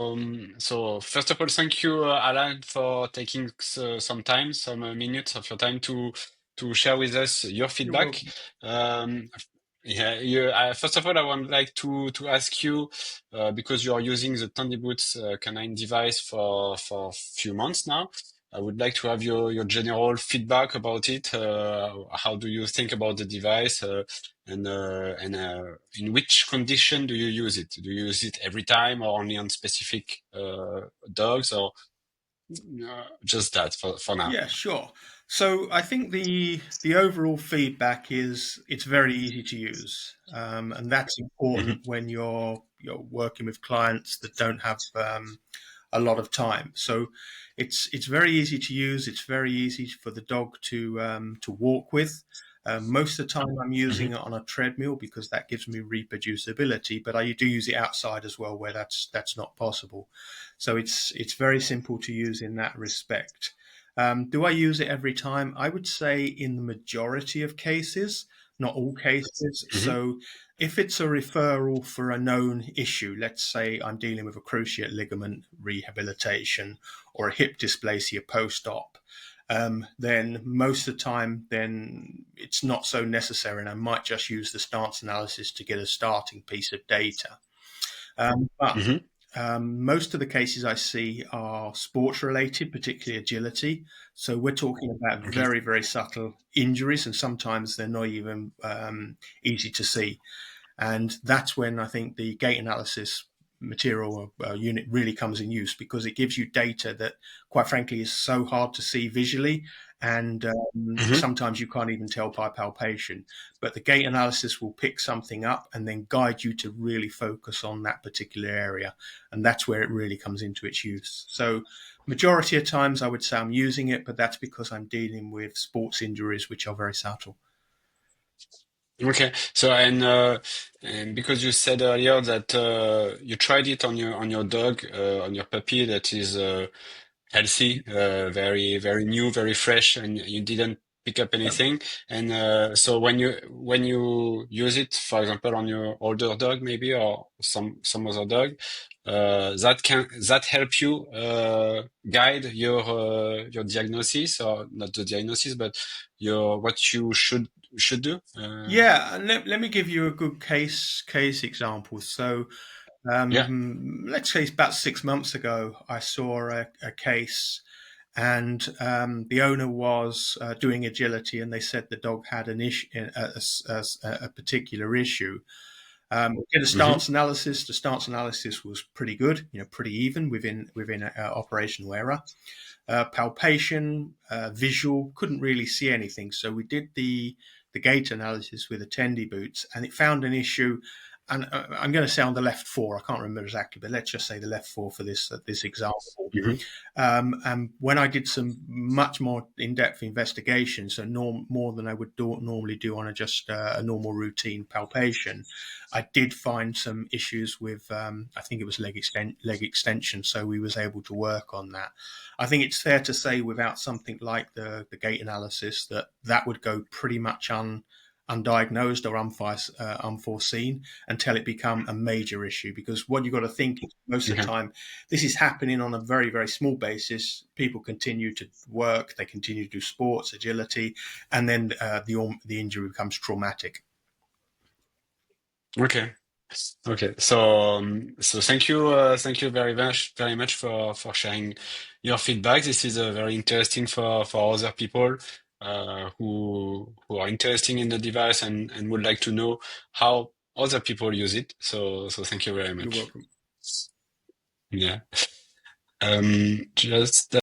So first of all, thank you, Alan, for taking some time, some minutes of your time to share with us your You're feedback. welcome. Um, first of all, I would like to ask you because you are using the Tendiboots Canine device for a few months now. I would like to have your general feedback about it. How do you think about the device? And in which condition do you use it? Do you use it every time or only on specific dogs or just that for now? Yeah, sure. So I think the overall feedback is it's very easy to use, and that's important Hmm. when you're working with clients that don't have a lot of time. So it's very easy to use. It's very easy for the dog to walk with. Most of the time, I'm using Hmm. it on a treadmill because that gives me reproducibility. But I do use it outside as well, where that's not possible. So it's very simple to use in that respect. Do I use it every time? I would say in the majority of cases, not all cases. Hmm. So if it's a referral for a known issue, let's say I'm dealing with a cruciate ligament rehabilitation or a hip dysplasia post-op, then most of the time, then it's not so necessary, and I might just use the stance analysis to get a starting piece of data. But Hmm. most of the cases I see are sports related, particularly agility. So we're talking about Okay. very, very subtle injuries, and sometimes they're not even easy to see. And that's when I think the gait analysis material unit really comes in use because it gives you data that, quite frankly, is so hard to see visually. And Hmm. sometimes you can't even tell by palpation. But the gait analysis will pick something up and then guide you to really focus on that particular area. And that's where it really comes into its use. So, majority of times I would say I'm using it, but that's because I'm dealing with sports injuries, which are very subtle. Okay. So and because you said earlier that you tried it on your dog, on your puppy that is healthy, very new, very fresh, and you didn't pick up anything. And so when you use it, for example, on your older dog maybe or some other dog, that help you guide your diagnosis or not the diagnosis, but your what you should do. Yeah, and let me give you a good case example. So, Yeah. let's say about 6 months ago, I saw a case, and the owner was doing agility, and they said the dog had an issue, a particular issue. Did a Hmm. stance analysis. The stance analysis was pretty good, pretty even within operational error. Palpation, visual, couldn't really see anything. So we did the gait analysis with the Tendiboots, and it found an issue. And I'm going to say on the left fore. I can't remember exactly, but let's just say the left fore for this example. Hmm. And when I did some much more in-depth investigation, so more than I would normally do on just a normal routine palpation, I did find some issues with, I think it was leg extension. So we was able to work on that. I think it's fair to say without something like the gait analysis that would go pretty much undiagnosed or unforeseen until it become a major issue. Because what you've got to think is most of the Okay. time, this is happening on a very, very small basis. People continue to work, they continue to do sports, agility, and then the injury becomes traumatic. Okay. Okay. So thank you very much for sharing your feedback. This is very interesting for other people who are interested in the device and would like to know how other people use it. So thank you very You're much. welcome. Yeah. Just